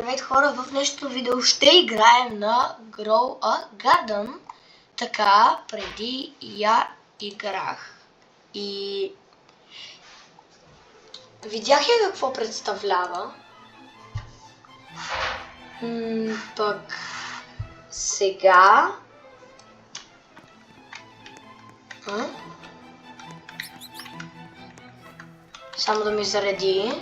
Здравейте хора, в днешното видео ще играем на Grow a Garden. Така, преди я играх. И видях я какво представлява. Пък сега... Само да ми зареди.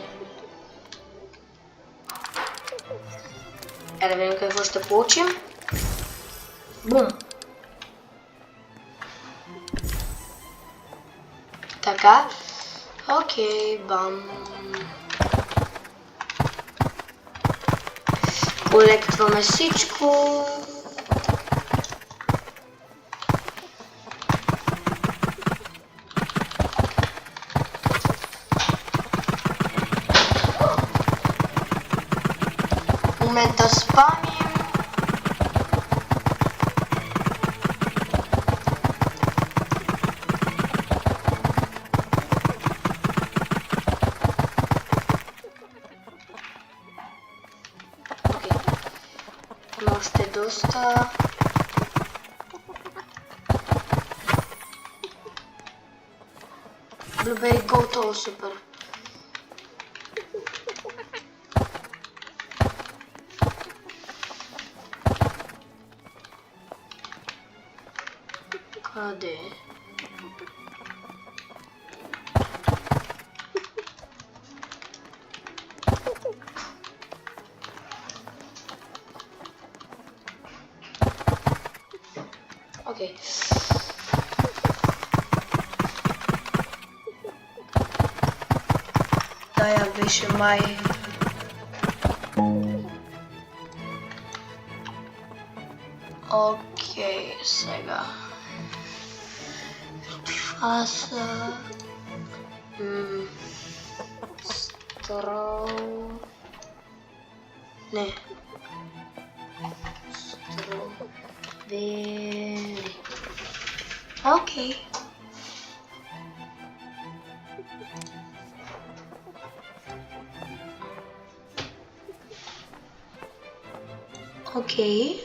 Да видим какво ще получим. Бум! Така. Окей, бам. Колектваме всичко. В момента спамим. Има още доста. Blueberry готово, супер. Къде? Окей. Тая беше май. Окей, сега. Това са... Не. Стробери. Окей. Окей.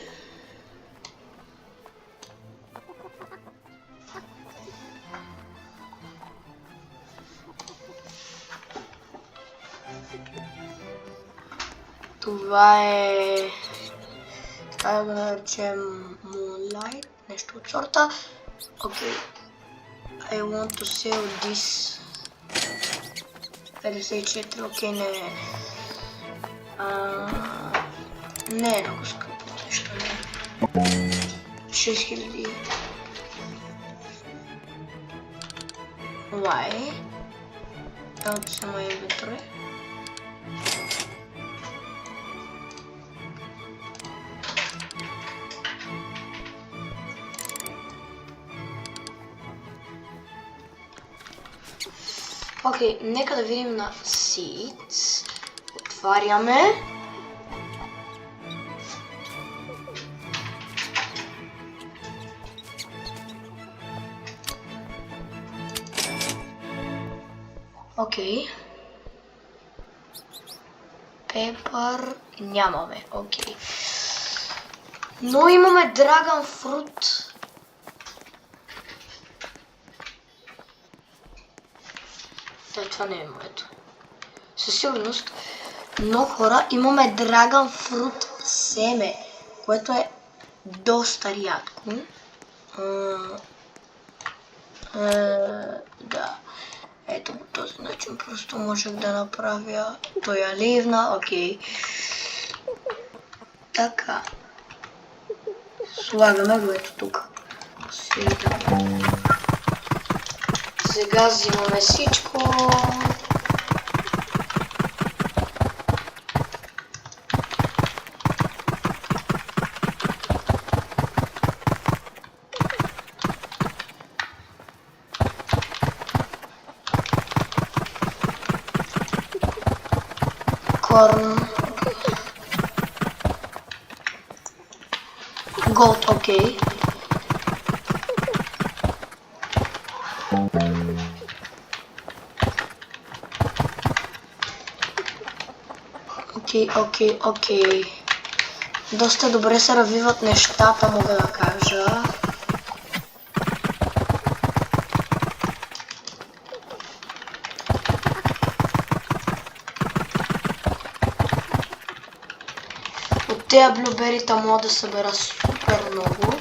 Това е... Така да го наречем Moonlight, нещо от сорта. Окей. I want to sell this. 54, окей, не. Не е много скъпо нещо, не. 6000. Why? От само инвентори. Окей, нека да видим на Seeds. Отваряме. Окей. Пепър нямаме, окей. Но имаме Dragon Fruit. Това не е моето. Със сигурност много хора имаме Dragon Fruit семе, което е доста рядко. Да. Ето по този начин просто можех да направя тоя ливна. Окей. Така. Слагаме го ето тук. Сега взимаме всичко. Корн. Голд, окей. Окей. Доста добре се развиват нещата, мога да кажа. От тези блюберита мога да събера супер много.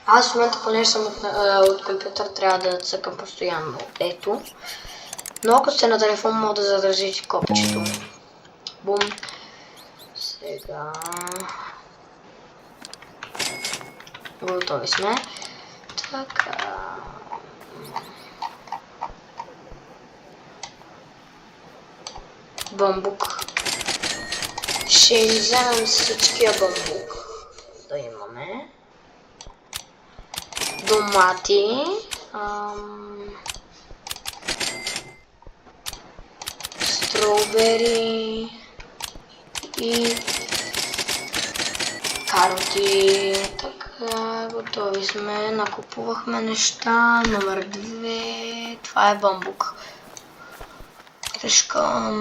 Аз в момента, понеже съм от компютър, трябва да цъкам постоянно. Ето. Но ако сте на телефон, мога да задържите копчето. Бум. Сега... Готови сме. Така... Бамбук. Ще вземем всичкия бамбук. Да имаме. Домати. Стробери. И кароти. Така, готови сме. Накупувахме неща. Номер 2. Това е бамбук. Тежка.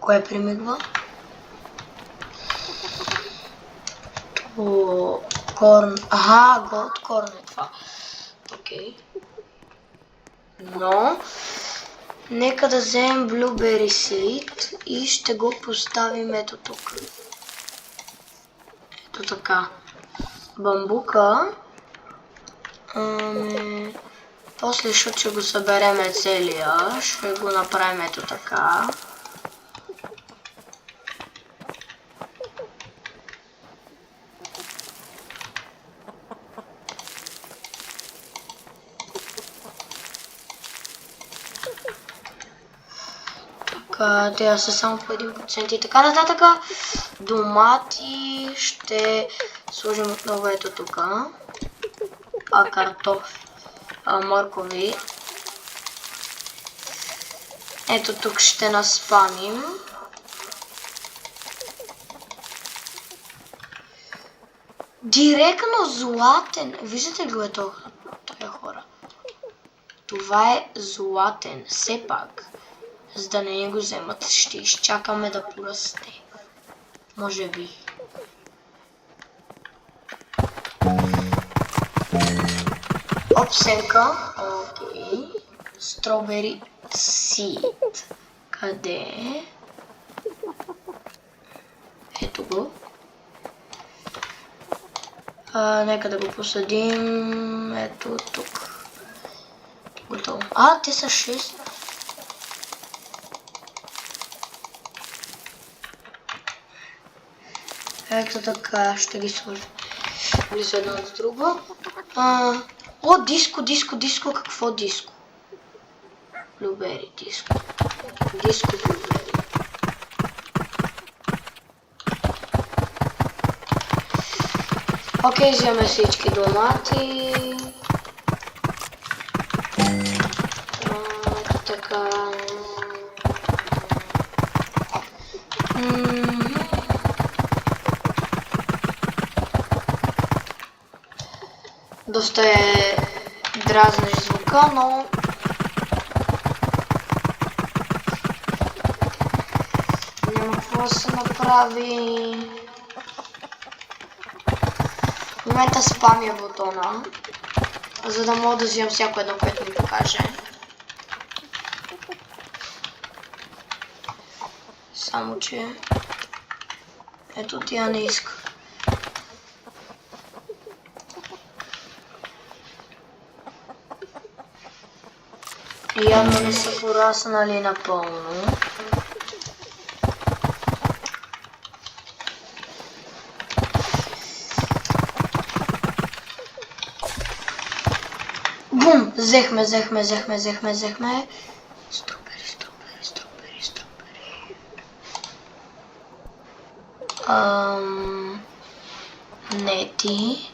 Кое примигва? Корн. Аха, голд корн е това. Окей. Но, нека да вземем Blueberry Seed и ще го поставим ето тук. Ето така. Бамбука. После ще го събереме целия. Ще го направим ето така. Те са само по 1% и така нататък. Домати ще сложим отново ето тук. Моркови. Ето тук ще наспамим. Директно златен. Виждате ли го ето? Тая хора. Това е златен. Все пак. За да не го вземат, ще изчакаме да порасте. Може би. Опсенка. Окей. Strawberry Seed. Къде е? Ето го. Нека да го посадим. Ето тук. Готово. Те са 6. Ето така, ще ги сложим близо едно от друго. Диско, какво диско? Blueberry диско. Диско Blueberry. Окей, вземем всички домати. Ето така. Доста е дразнеш звука, но няма какво да се направи. В момента спамя бутона, за да мога да взимам всяко едно, което ми покаже. Само че ето тя не иска. Явно не са пораснали напълно. Бум! Взехме. Стробери. Нети.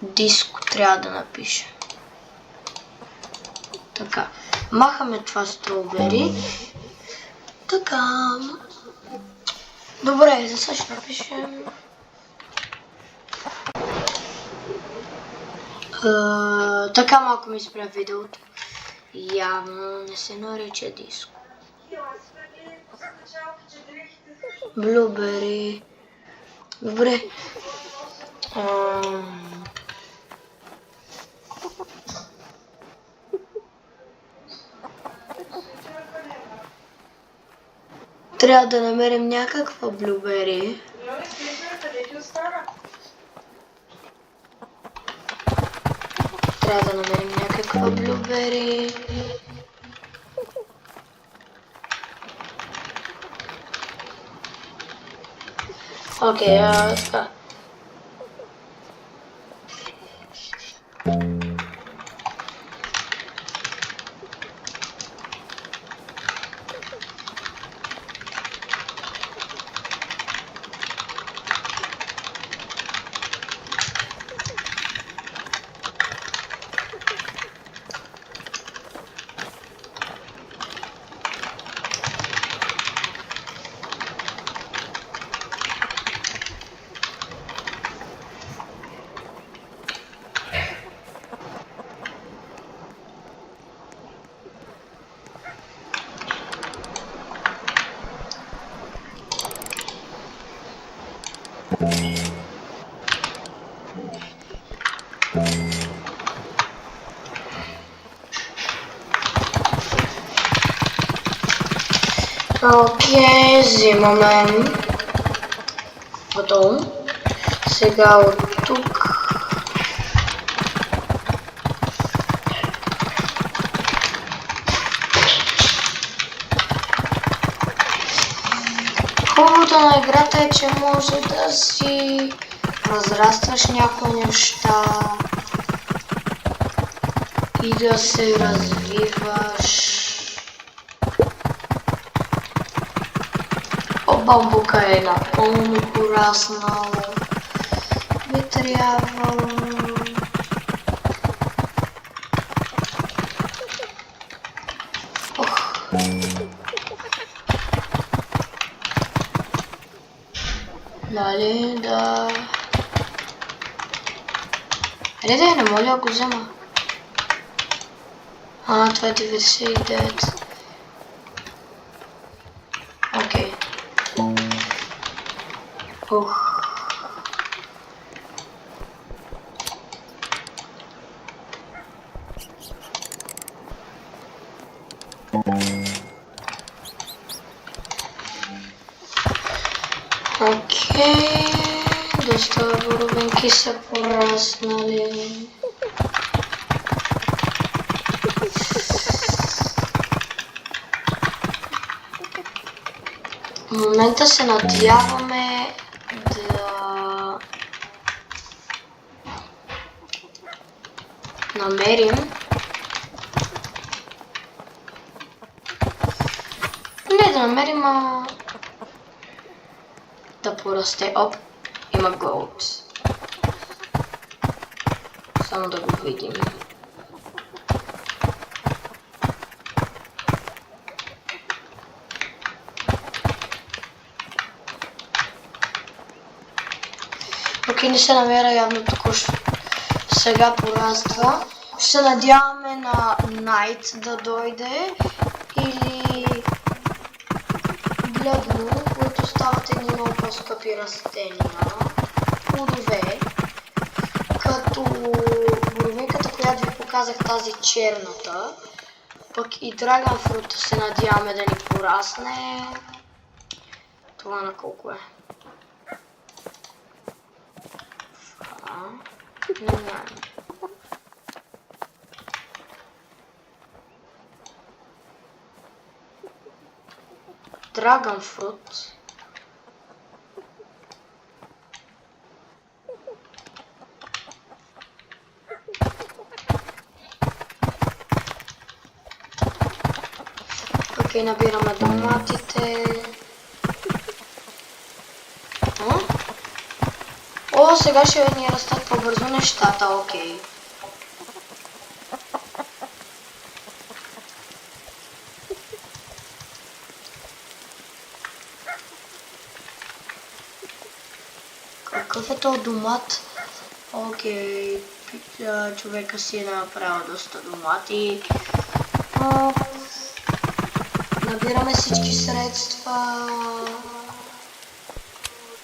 Диско трябва да напише. Така, махаме това стробери. Така. Добре, за сега ще напишем... така малко ми спря видеото. Явно не се нарича диско. Блубери. Добре. Трябва да намерим някаква блубери. Трябва да намерим някаква блубери. Окей, така. Окей, взимаме. Готово. Сега от тук. Хубавото на играта е, че може да си разрастваш някои неща и да се развиваш. Бамбука е напълно пораснал. Би трябвало... Нали да... Айде да я намаля, ако взема. Това е 99. Окей. Окей, доста боровинки са пораснали. В момента се надяваме да намерим да порасте. Оп, има голд. Само да го видим. Окей, не се намеря, явно току-що сега пораства. Ще се надяваме на Night да дойде или бледно, които стават едни много по-скъпи растения. Плодове, като боровинката, която ви показах, тази черната, пък и Dragon Fruit се надяваме да ни порасне. Това на колко е? Не знам. Dragon Fruit. Окей, набираме доматите. О, сега ще ни растат по-бързо нещата, окей. Какъв е този домат? Окей, човека си е направил доста домати. Набираме всички средства.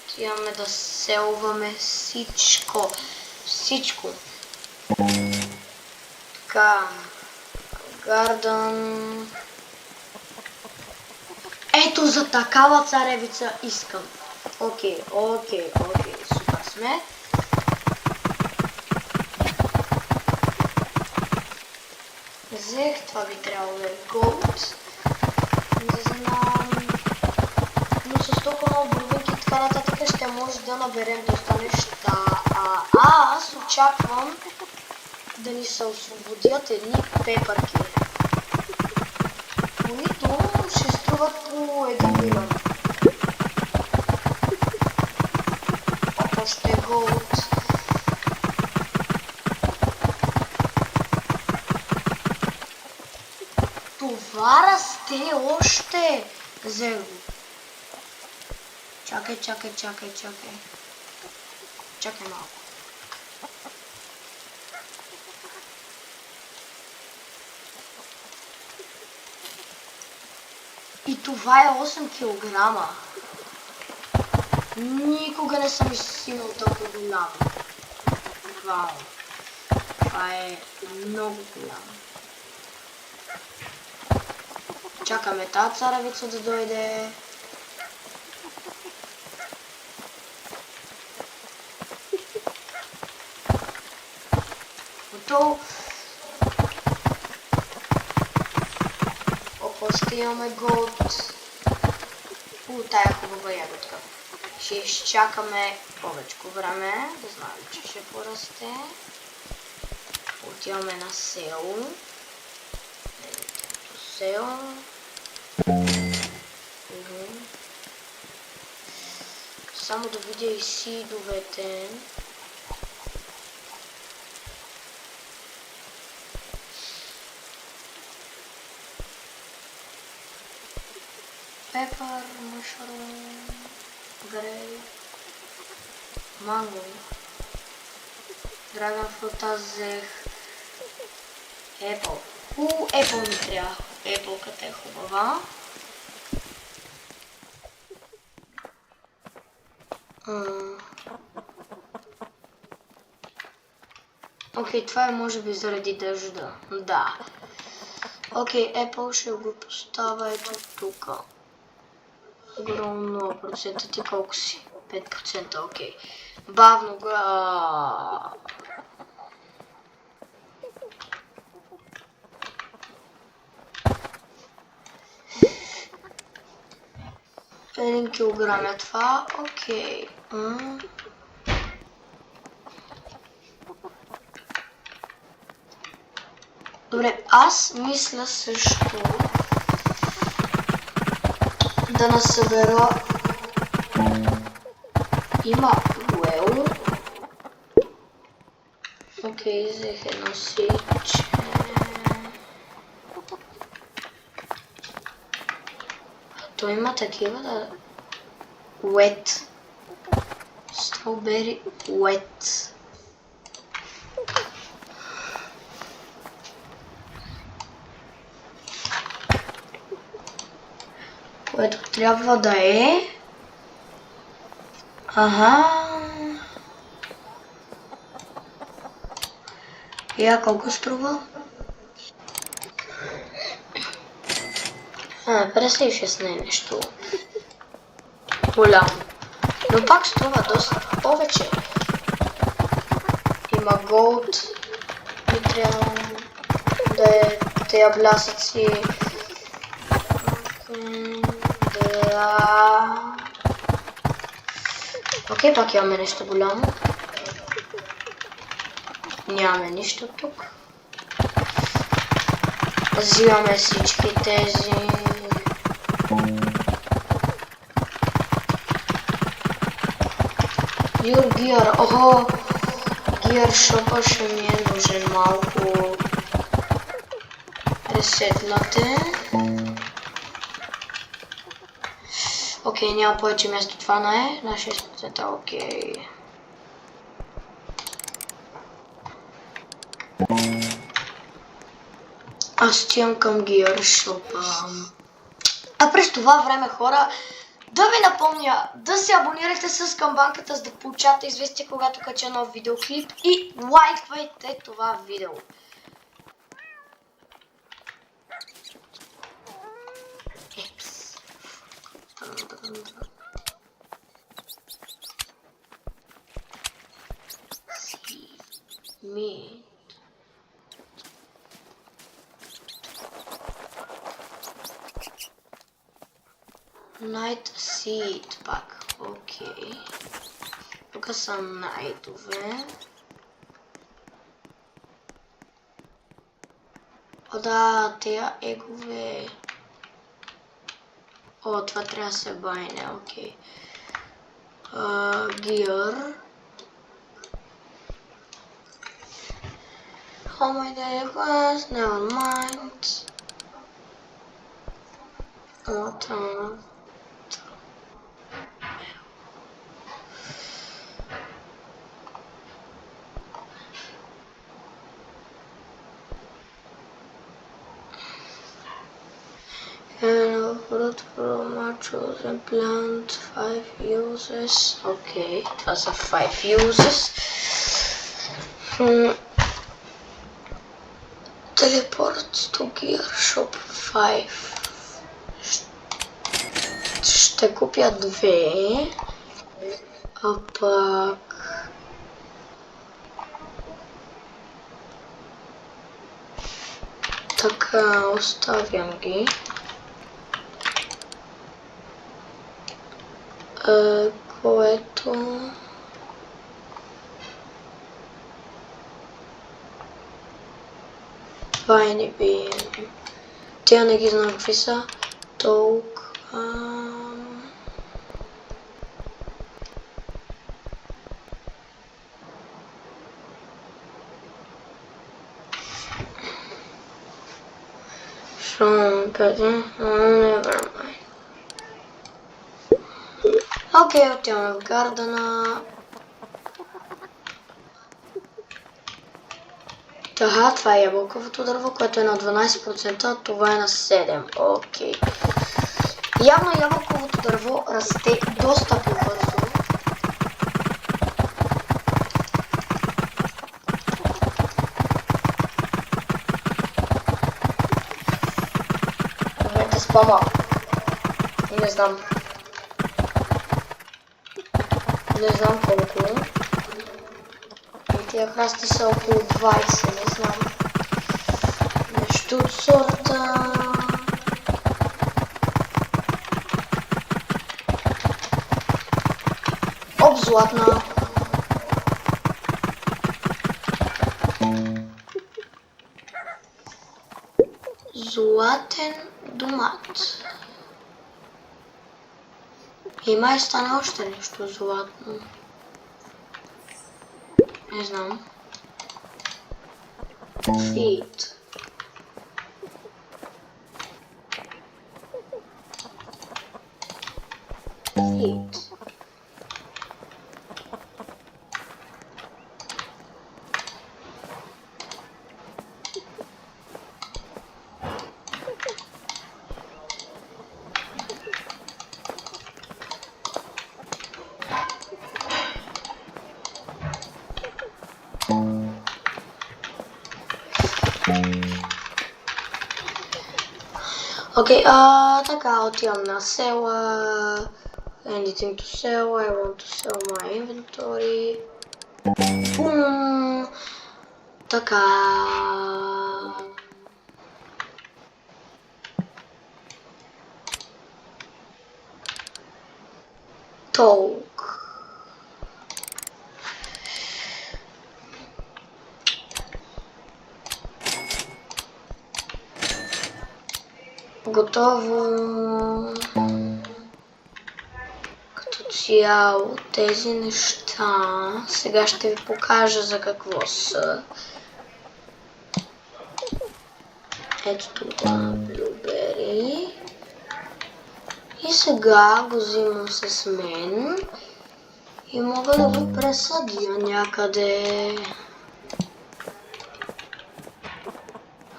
Отиваме да селваме всичко. Всичко. Така. Гардън. Ето за такава царевица искам. Окей, супер сме. Взех, това би трябвало да е голд. Не знам. Но с толкова много бурбинки и така нататък ще може да наберем доста неща. Аз очаквам да ни се освободят едни пепърки, които ще струват по 1 милион. Още е голд. Това расте още. Взех го. Чакай. Чакай малко. И това е 8 килограма. Никога не съм изсимал толкова голямо. Вау. Това е много голямо. Чакаме тази царевица да дойде. Готово. Още имаме голд. Тая хубава ягодка. Ще изчакаме повече време, да знаем, че ще порасте. Отиваме на село. Само да видя и сидовете. Пепър, мушрум, грей, манго, драгон фрут аз взех, епъл. Епъл ми трябва. Епълката е хубава. Окей, това е може би заради дъжда. Да. Окей, Apple ще го поставя ето тук. Огромно 0%. Ти колко си? 5%, окей. Бавно го... Един килограм е това, окей. Добре, аз мисля също да насъбера. Има уел. Окей, взех едно сиче. Той има такива да... Wet. Strawberry wet. Което трябва да е... Я колко струва? 56 не е нещо голямо. Но пак струва доста повече. Има голд. И трябва да е тези блясъци. Да. Окей, пак имаме нещо голямо. Нямаме нищо тук. Взимаме всички тези. Гир. Охо! Гир шопа ще ми е нужен малко. Ресетнате. Окей, няма повече място, това не е. На 6%, окей. Аз отивам към Gear Shop. А през това време, хора, да ви напомня да се абонирате с камбанката, за да получавате известие, когато кача нов видеоклип, и лайквайте това видео. Епс. Ми. Night Seed пак, окей. Тук са найтове. О, да, тея егове. О, това трябва да се байне, окей. Gear. Oh my god, never mind. What and fruit from our chosen plant, 5 uses. Okay, it was a 5 uses. Teleport to Gear Shop 5. Ще купя 2. А пак... Така, оставям ги. Което... Това е не би... Тя не ги знам какви са. Толк... Never mind. Окей, отиваме в гардена. Така, това е ябълковото дърво, което е на 12%, а това е на 7%. Окей. Явно ябълковото дърво расте доста по-бързо. Момента спама. Не знам. Не знам колко. И тия храсти са около 20, не знам. Нещо от сорта... Оп, златна. Златен домат. И май стане още нещо златно. Не знам. Фит. Фит. Окей, така, отивам на села. Anything to sell, I want to sell my inventory. Бум! Така. Толк. Готово. Като цяло тези неща сега ще ви покажа за какво са. Ето това блюбери. И сега го взимам с мен и мога да го пресадя някъде.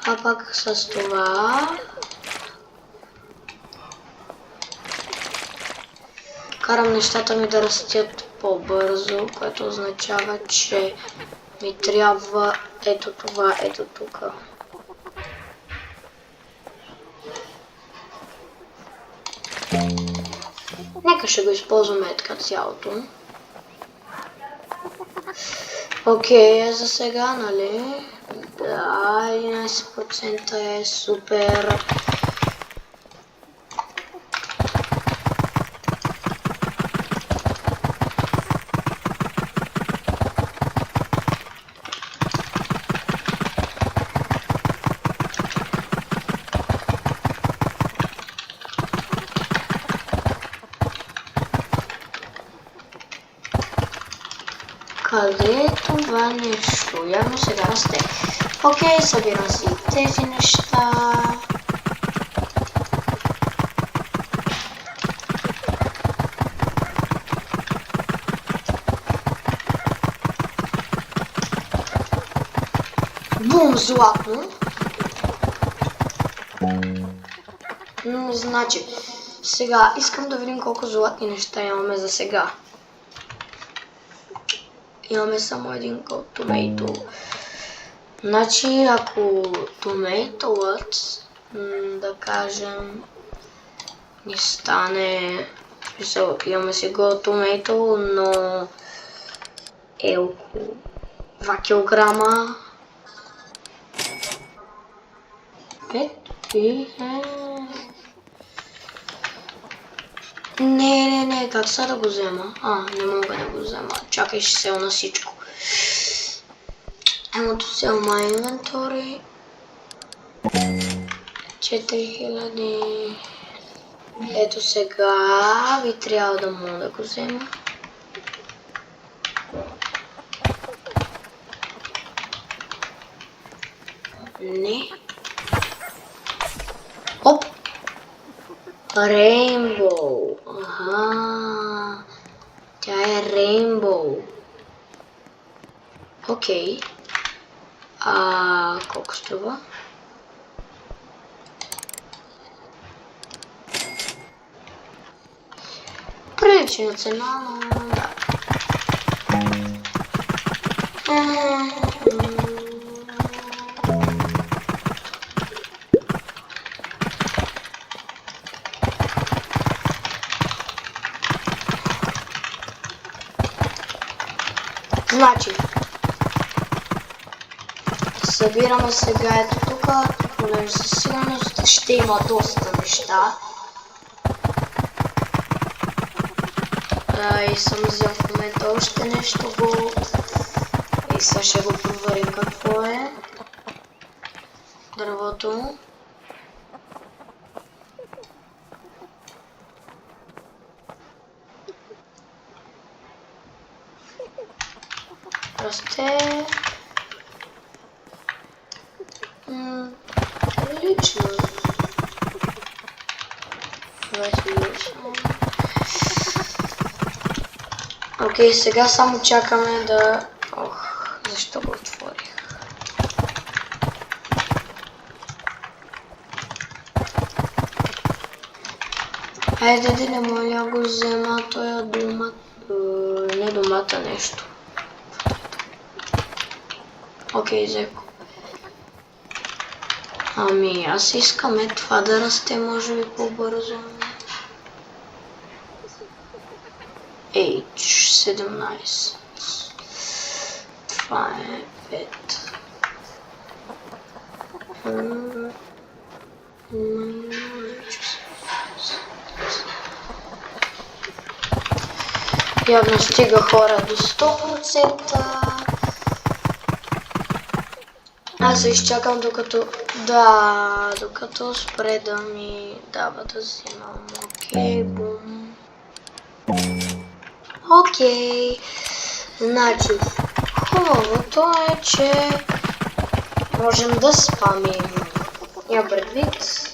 А пак с това карам нещата ми да растят по-бързо, което означава, че ми трябва ето това, ето тук. Нека ще го използваме така цялото. Окей, за сега, нали? Да, 11% е супер. Къде е това нещо? Явно сега расте. Окей, събирам си тези неща. Бум, златно. Значи, сега искам да видим колко златни неща имаме за сега. Имаме само един код tomato. Значи, ако томейтовът, да кажем, ни стане, имаме си го tomato, но е около 2 килограма. 5 и... Не, как сега да го взема? Не мога да го взема. Чакай, ще сел на всичко. Емото сел my inventory. 4000. Ето сега ви трябва да мога да го взема. Не. Оп! Рейнбоу. Аха. Тя е рейнбоу. Окей. Колко струва? Прилична цена, но да. Значи, събираме сега ето тук, понеже със сигурност ще има доста неща. И съм взел в момента още нещо и сега ще го проверим какво е. Дървото. Расте. Прилично. Окей, сега само чакаме да... защо го отворих? Хайде да не моля го взема тоя дома... не домата нещо. Окей, взеко. Аз искаме това да расте, може би по-бързо. H17. Това е 5. Явно стига хора до 100%. Аз се изчакам докато спре да ми дава да взимам. Окей, бум. Окей. Значи, хубавото е, че можем да спамим. Я предвид.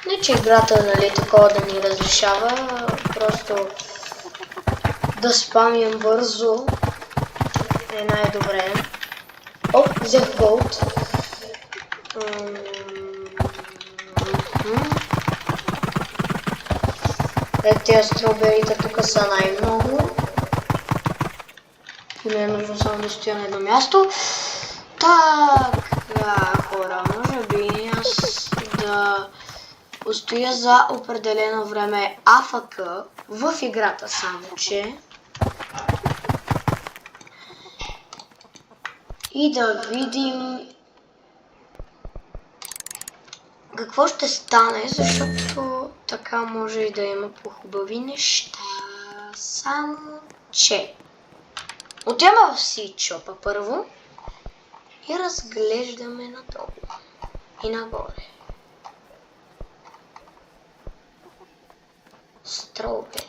Не, че играта, нали, такова да ни разрешава, просто да спамим бързо е най-добре. Оп, взех голд. Тези строберита тук са най-много. И не е нужно само да стоя на едно място. Така, хора, може би аз да постоя за определено време АФК в играта, само че и да видим какво ще стане, защото така може и да има по-хубави неща. Само че отиваме в Сичопа първо и разглеждаме надолу и нагоре. Стробери.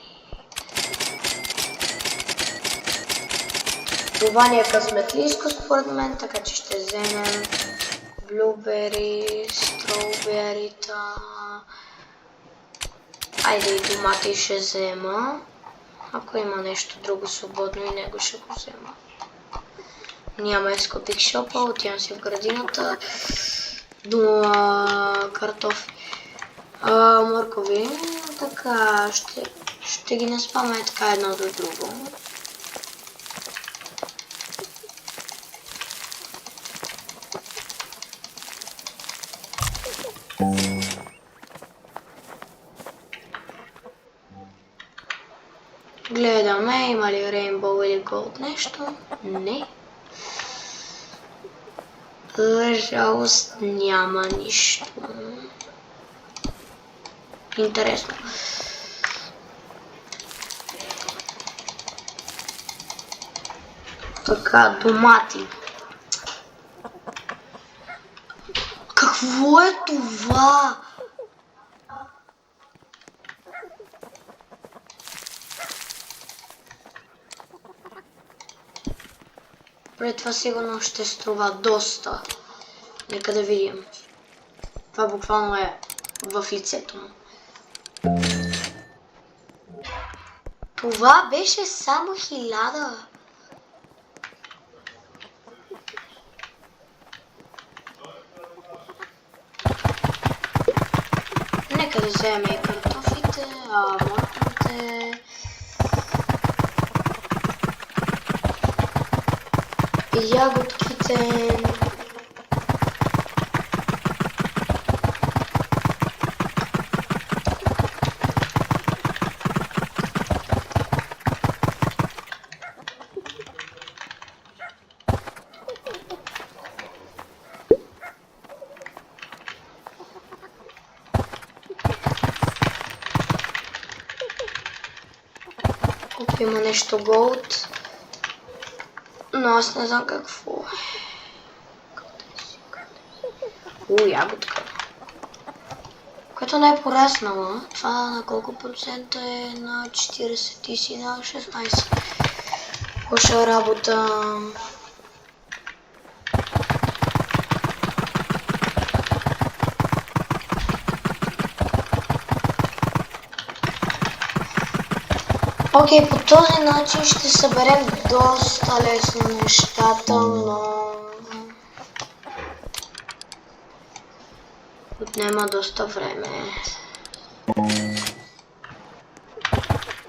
Това ни е късметлийско според мен, така че ще вземем блубери, строберита. Айде и домати ще взема. Ако има нещо друго свободно и него ще го взема. Няма ескопик шопа, отивам си в градината. Дума картофи. Моркови. Така, ще ги наспаме така едно до друго. Гледаме, има ли Rainbow или Gold нещо? Не. За жалост няма нищо. Интересно. Така, домати. Какво е това? Пред това сигурно ще струва доста. Нека да видим. Това буквално е в лицето му. Това беше само 1000. Нека да вземем и картофите, морковите. И ягодките. Тук има нещо голд, но аз не знам какво е. Ягодка. Което не е пораснала. Това на колко процента е? На 40 и си на 16. Лоша работа. Окей, по този начин ще съберем доста лесно нещата, но отнема доста време.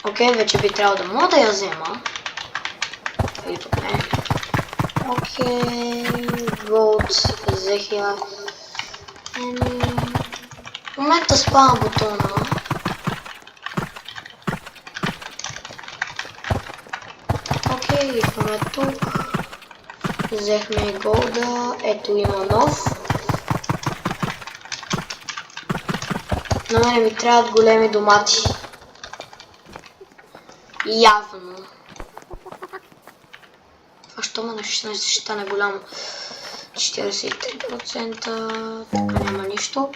Окей, вече би трябвало да мога да я взема. И тук не. Окей, голд, взех я. В момента спавам бутона. Идваме тук, взехме и голда, ето има нов. На мене ми трябват големи домати. Явно. Това що ме ще стане голямо. 43%, така няма нищо.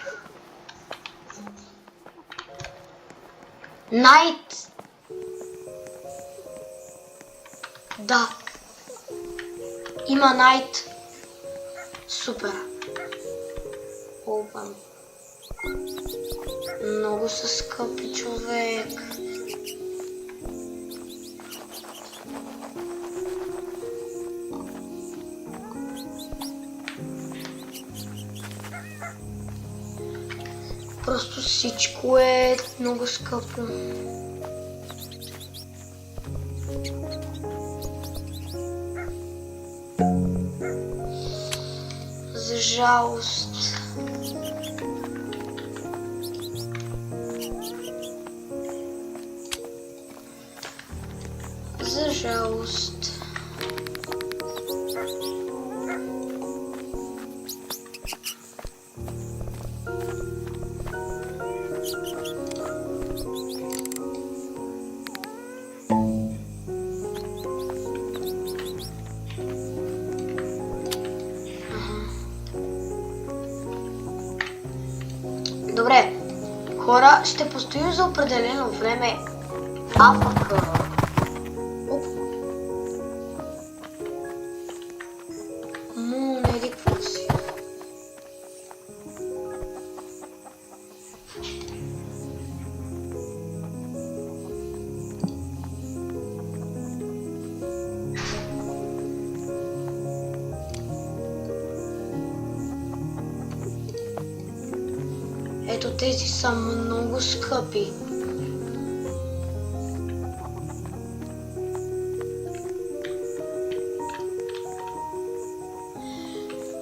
Найт! Да. Има найт. Супер. Опа. Много са скъпи, човек. Просто всичко е много скъпо. За жалост. За жалост. Добре, хора, ще постоим за определено време АФК. Не еди какво си. Ето тези са много скъпи.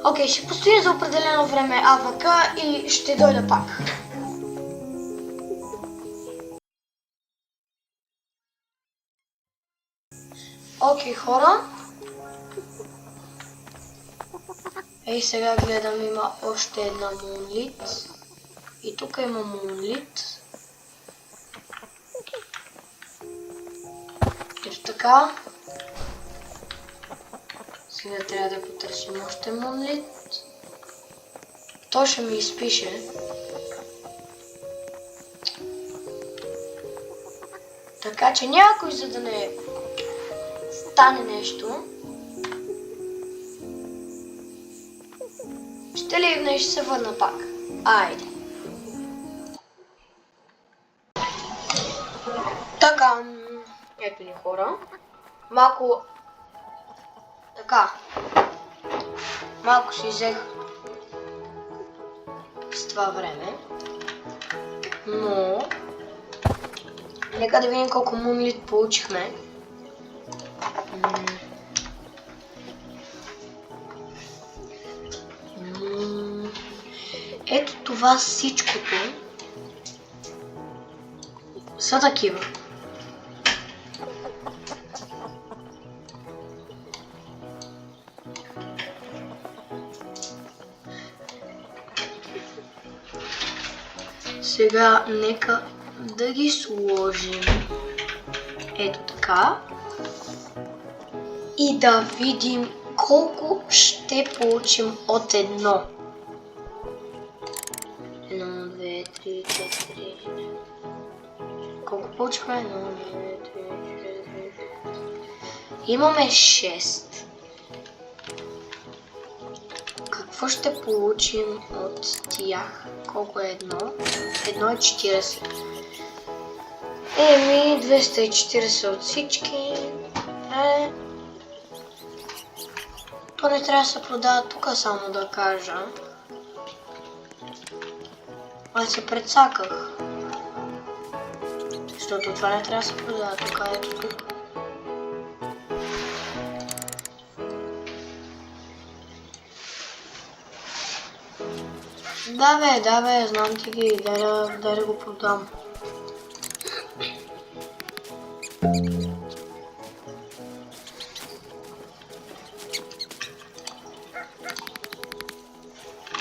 Окей, ще постоя за определено време АВК и ще дойда пак. Окей, хора. Ей, сега гледам, има още една Moonlit. И тук има Moonlit. Ето така. Сега трябва да потърсим още Moonlit. Той ще ми изпише. Така че някой, за да не стане нещо, ще ливна и ще се върна пак. Айде. Така, ето ни хора. Малко си взех с това време, но нека да видим колко Moonlit получихме. Ето това всичкото са такива. Сега нека да ги сложим ето така и да видим колко ще получим от едно. 1, 2, 3, 4. Колко получихме? 1, 2, 3, 4. Имаме 6. Какво ще получим от тях? Колко е едно? Едно е 40. Еми, 240 от всички. То не трябва да се продава тук, само да кажа. Аз се прецаках. Защото това не трябва да се продава тук, ето тук. Да бе, знам ти ги, дай да го продам.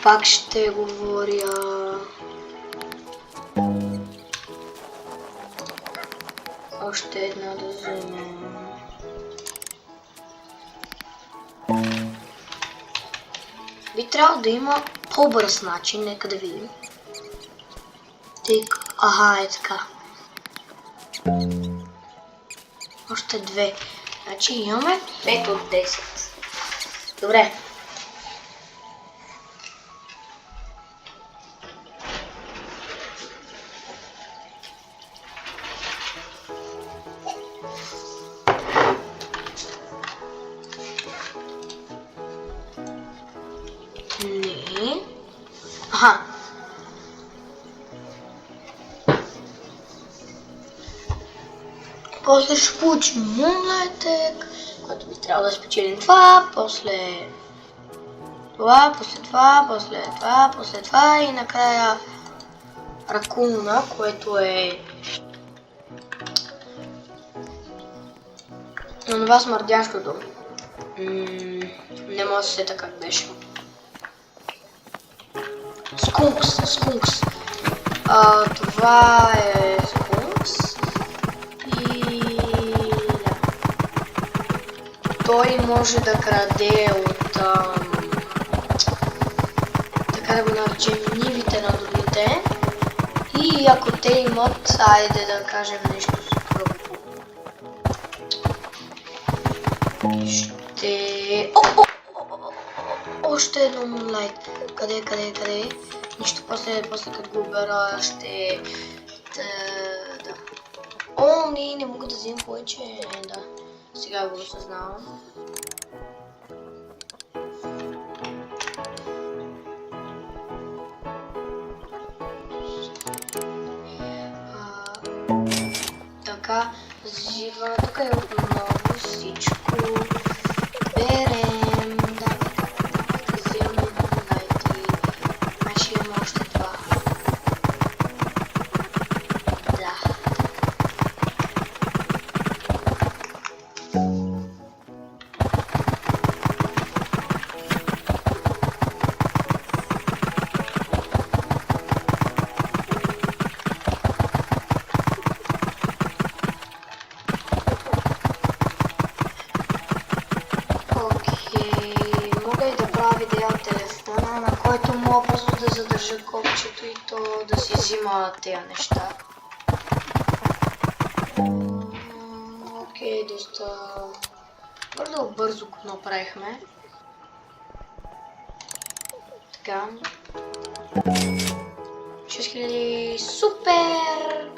Пак ще говоря. Още една да вземем. Би трябвало да има по-бърз начин, нека да видим. Аха, е така. Още две. Значи имаме 5 от 10. Добре. Не. Аха. После ще получим Moonlight, който би трябвало да спечелим това, после това, после това, после това, после това и накрая Ракуна, което е онова смърдящото. Не мога да се сета как беше. Скункс. Това е скункс. И да. Той може да краде от така да го наречем нивите на другите. И ако те имат, айде да кажем нещо скръпо. Още едно Moonlight. Къде? Нищо, после като го обера ще... Да. О, не мога да вземам повече. Да, сега го осъзнавам. Така, тук е отново всичко. Берем, да вземем Moonlight. Значи имам още два. Да. Да задържа копчето и то да си взима тези неща. Окей, доста бързо го направихме. Така. 6000, супер!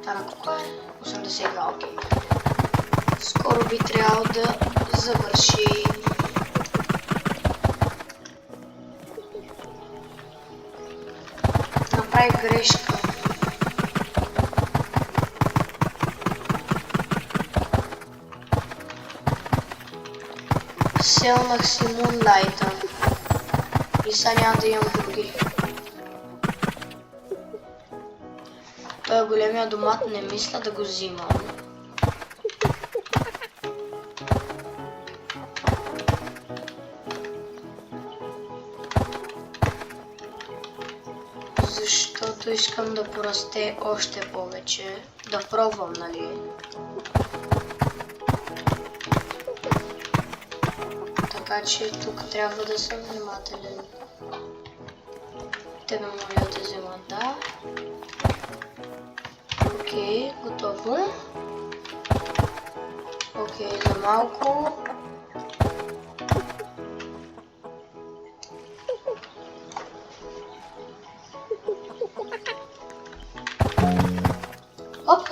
Това колко е? 82, окей. Скоро би трябвало да завърши. Направи грешка. Селнах си Moonlight-а. И сега няма да имам други. Той големия домат не мисля да го взимам. Защото искам да порасте още повече. Да пробвам, нали? Така че тук трябва да съм внимателен. Тебе моля да взема, да. Окей, готово. Окей, за малко. Оп,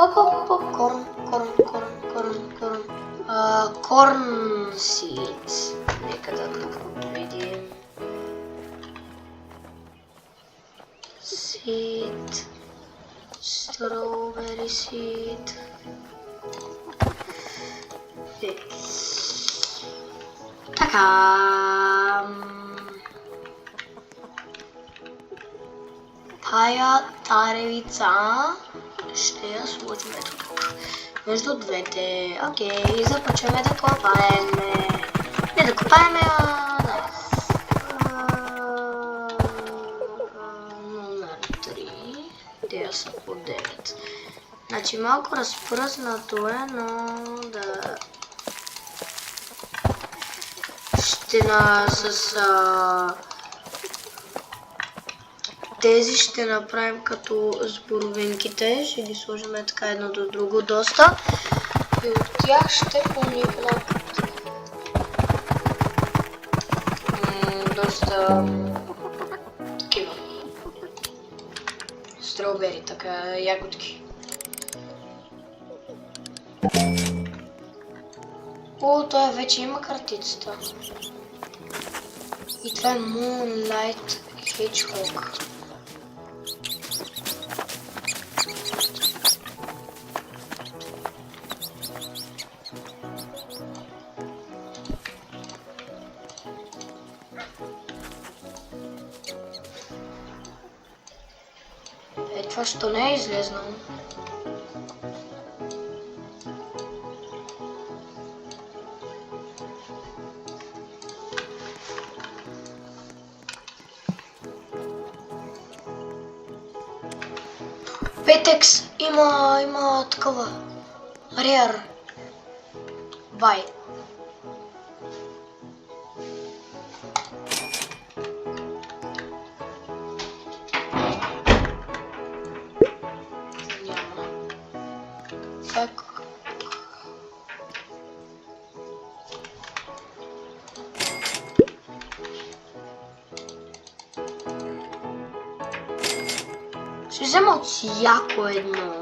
корн сид. Нека да видим. Сид. Strawberry seed. Така. Тая таревица ще я сложим ето тук. Между двете. Окей, започваме да копаем. Не да копаем, да. Номер 3. Те са по 9. Значи малко разпръснато е, но да... Тези ще направим като сборовинките, ще ги сложим така едно до друго доста и от тях ще поникнат доста такива стrawberry, така ягодки. О, той вече има картицата. И това е Moonlight Hedgehog. Това що не е излезнало? Петекс има такова. Rare. Buy. Няма. Так. Ще взема от всяко едно.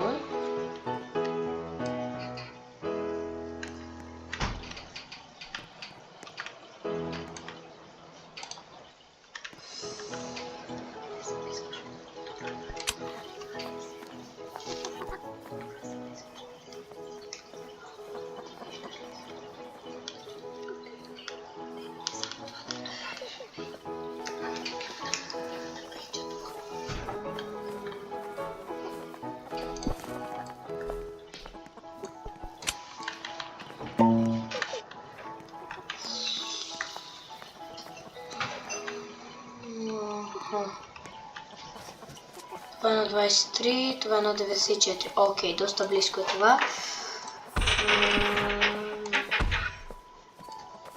Това е на 23, това е на 94. Окей, доста близко е това.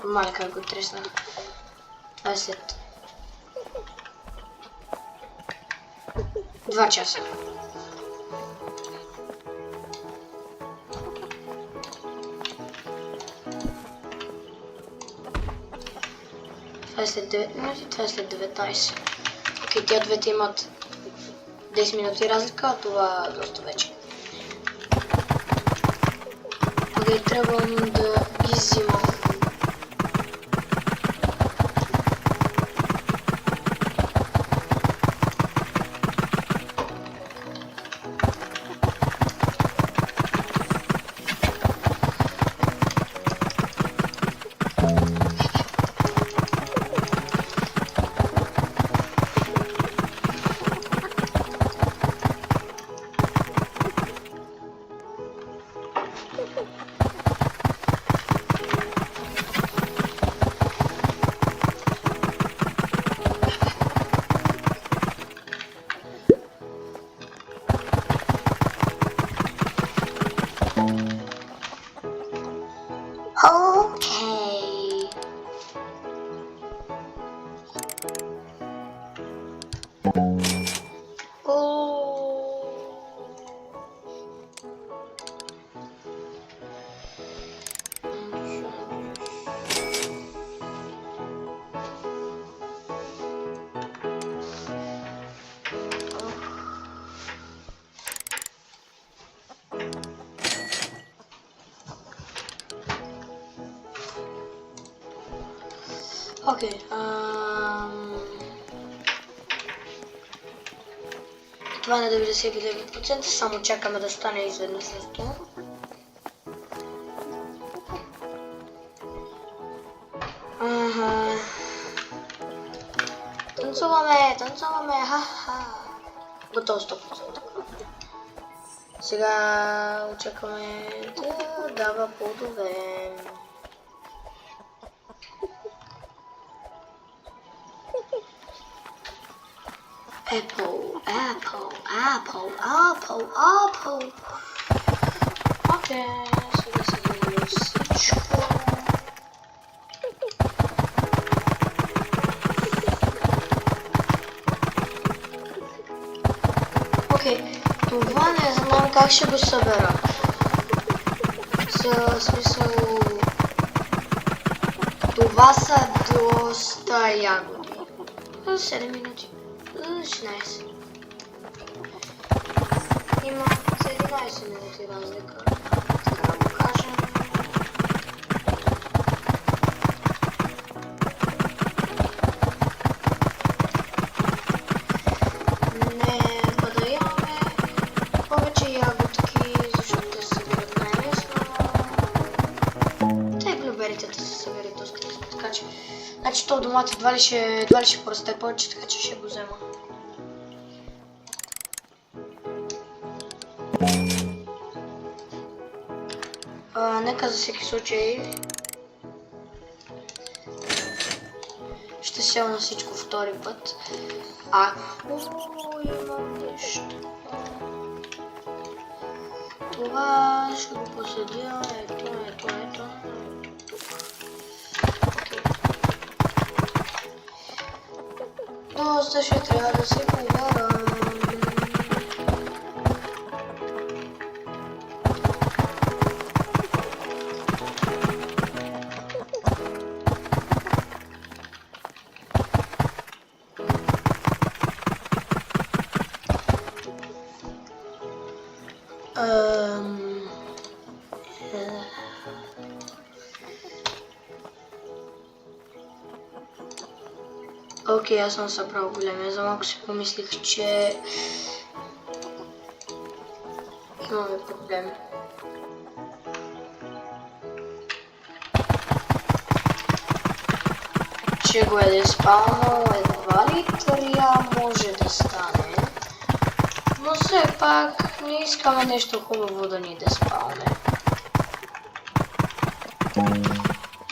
Мале как го тресна. Това е след 2 часа. Това е след 9 минути, това е след 19. Окей, тия двете имат 10 минути разлика, а това доста вече. Окей, трябвам да иззимам. Okay. Окей, това на 99%, само чакаме да стане изведнъж с това. Танцуваме, ха-ха. Готово 100%. Сега очакваме да дава плодове. Apple. Окей, сега се гледаме всичко. Окей, това не знам как ще го събера. Смисъл... Това са доста ягоди. 7 минути. 16. Има 11 минути разлика. Така да го кажем. Нека да имаме повече ягодки, защото те се събират най-лесно. Те блюберите да се събират доста лесно, така че... Значи то домат едва ли ще порасте повече, така че ще го взема. Нека за всеки случай ще сел на всичко втори път. Ако имам нещо. Това ще го посадя. Ето. Доста ще трябва да се повярвам. Окей, аз съм събрал големия. За малко си помислих, че имаме проблем. Че го е деспаунал, едва ли може да стане. Но все пак не искаме нещо хубаво да ни деспауне.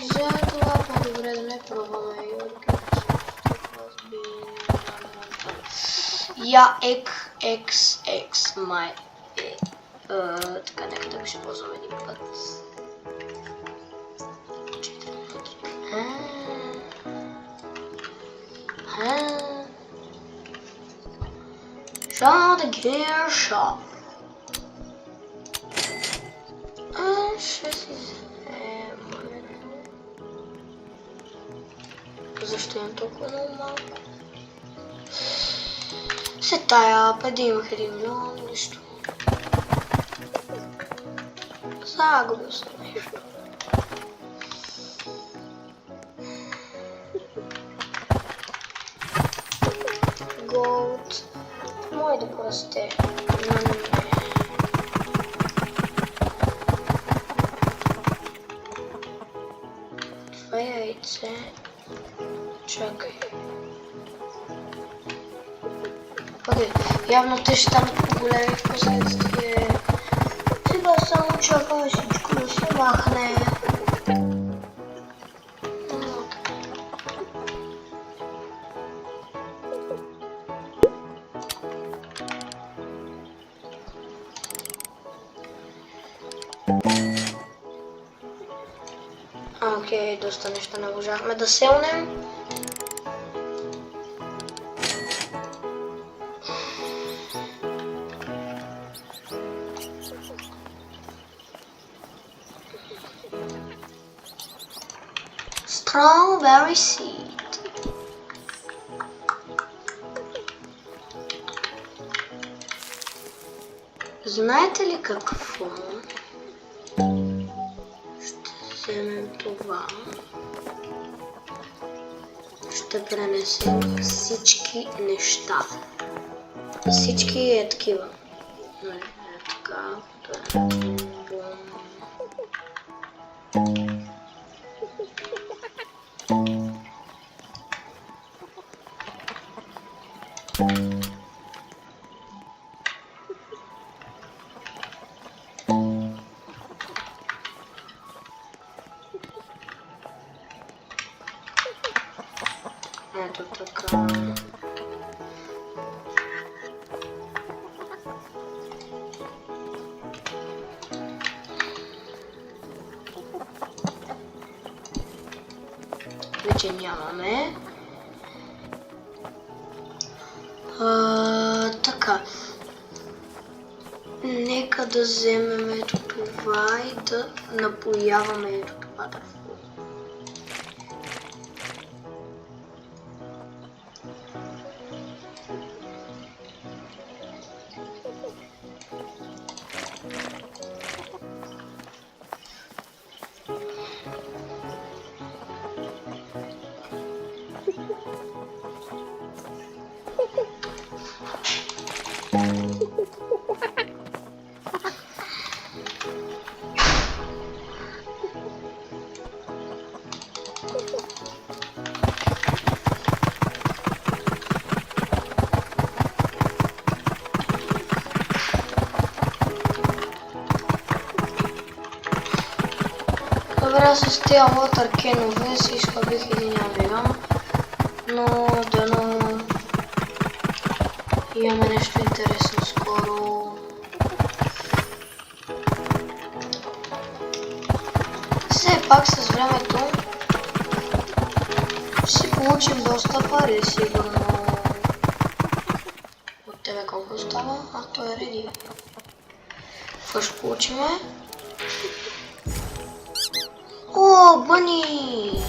Затова по-добре да не пробваме. Я XX май е. Така, нека да го ще ползвам един път. Shot the gear shop. Защо имам толкова много малко? Се тая, преди имах 1 милион, нищо. Загубил съм нещо. Голд. Мой да порасте. Това е яйце. Чакай. Окей, явно те ще станат по-големи в последствие. Сега само чакам всичко да се махне. Окей, доста неща не можахме да селнем. Strawberry seed. Знаете ли какво? Ще вземем това. Ще пренесем всички неща. Всички е такива. Така. Ето така. Вече нямаме. Така. Нека да вземем ето това и да напояваме ето това дърво. Добре, с тия лотър кенове си изхвърлих един авион, но дано имаме нещо интересно скоро. Все пак с времето ще получим доста пари, сигурно. От тебе колко остава? А, той е реди. Какво ще получиме? О, бъни!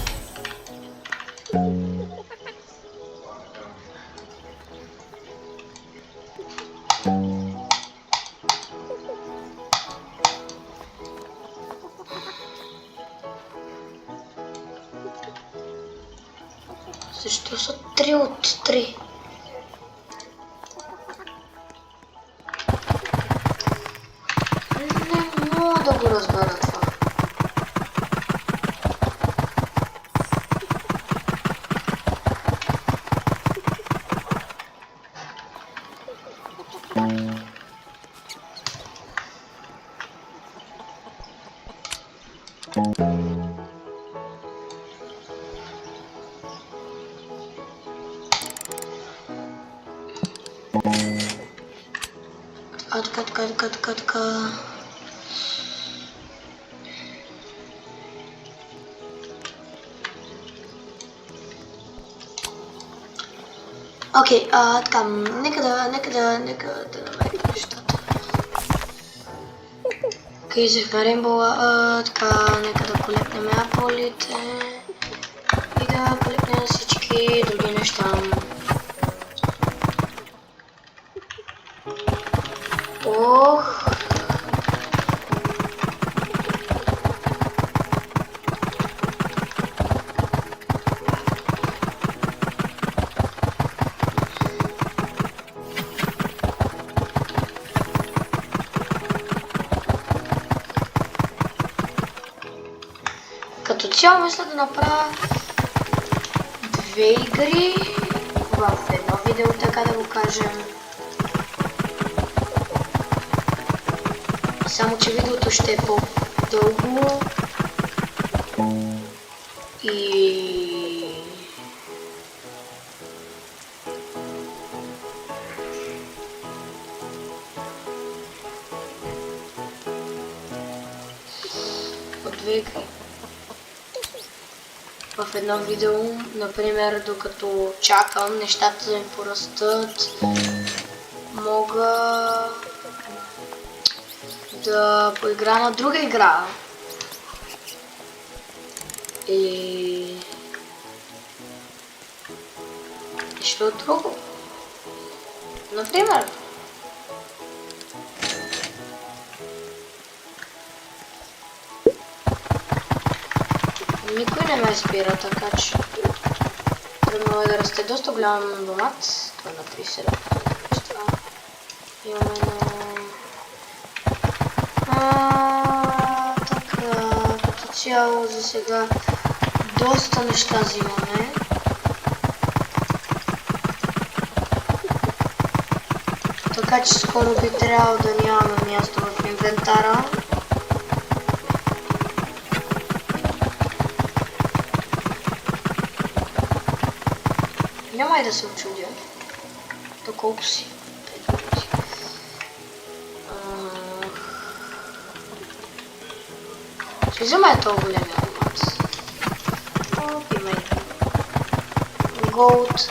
Защо са 3 от 3? Не мога да го разбера това. Така. Окей, така, нека да намерим нещата. Окей, взехме Рейнбола, така, нека да колекнем аполите и да колекнем всички други неща. Ох! Като цяло мисля да направя 2 игри в едно видео, така да го кажем. Само че видеото ще е по-дълго и от 2 игри. В едно видео, например, докато чакам нещата да ми порастат, мога да поигра на друга игра. Или нещо друго. Например. Никой не ме спира, така че трудно е да расте доста голям домат. Това е на 37. Имаме така, като цяло за сега доста неща взимаме. Така че скоро би трябвало да нямаме място в инвентара. Няма и да се очудя. Доколко си? 5 минути. Ще взема този големия алмаз. Има и голд.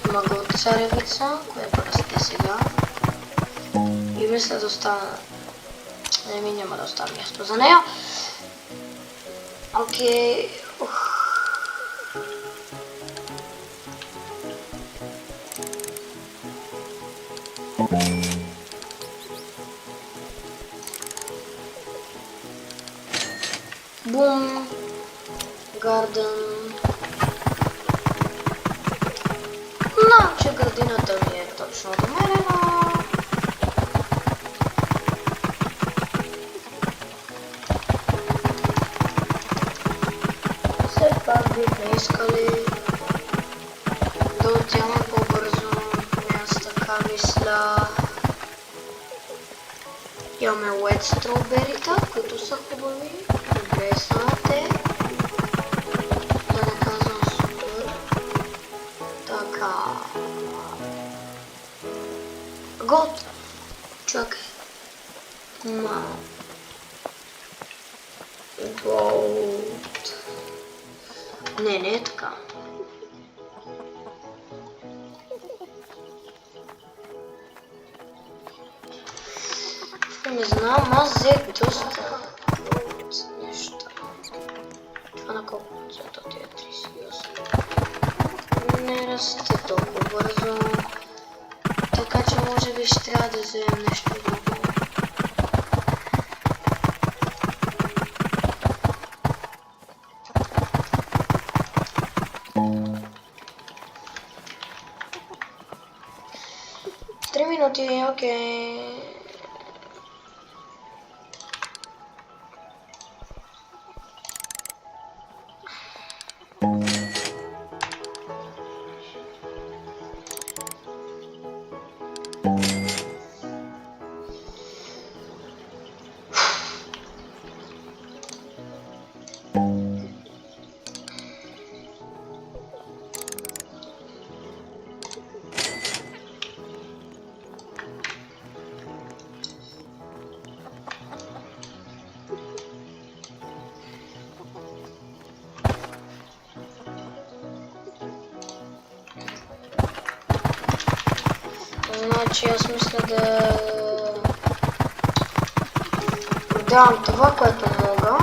Има голд царевица, която расте сега. И мисля да остана... няма да остана място за нея. Окей. Бум. Гарден. Знам, че градината ми е точно домерена. Все пак бихме искали да отиваме по-бързо. Аз така мисля. Имаме 5 строберита, които са хубави. Добре са те. Да не казвам супер. Така. Гот! Чакай. Голд. Не е така. Не знам, аз взех доста неща. Това на колко процента ти е 38? Не расте толкова бързо. Така че може би ще трябва да вземем нещо друго. Три минути, окей. Значи аз мисля да продавам това, което мога,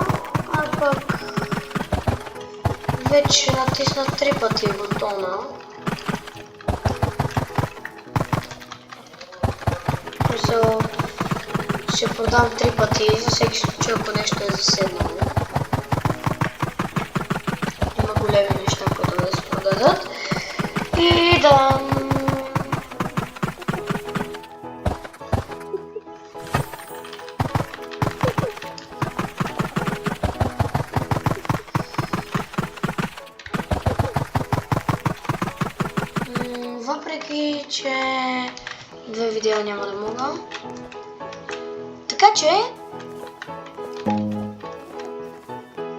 а пък вече натисна 3 пъти бутона. Мисля, ще продам 3 пъти, за всеки случай, ако нещо е заседнало. Има големи неща, които да се продадат. И да... Въпреки, че 2 видеа няма да мога. Така че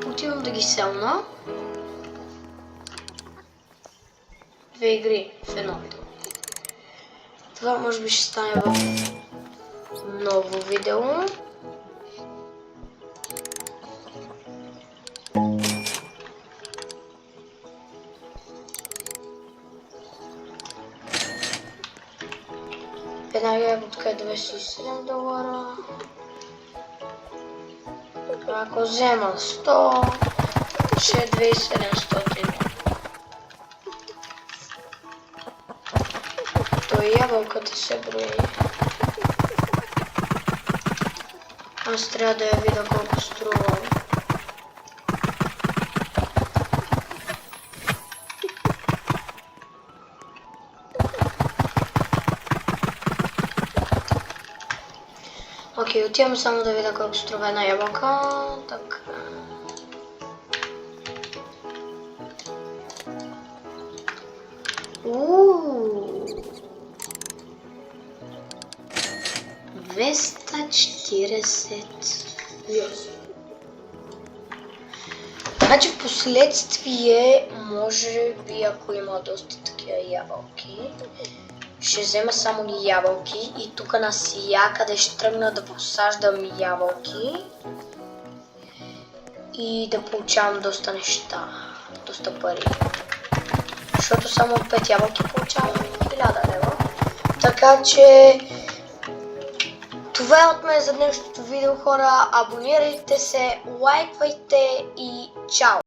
отивам да ги селна. 2 игри в едно видео. Това може би ще стане в ново видео. Една ябълка е $27. Ако взема 100, ще е 2700. То и ябълката се брои. Аз трябва да я видя колко струва. Окей, отивам само да видя колко струва една ябълка. Така. Ууу. 240. Значи в последствие, може би ако има доста такива ябълки, ще взема само ябълки и тук навсякъде ще тръгна да посаждам ябълки и да получавам доста неща, доста пари. Защото само 5 ябълки получавам 1000 лева. Така че това е от мен за днешното видео, хора. Абонирайте се, лайквайте и чао!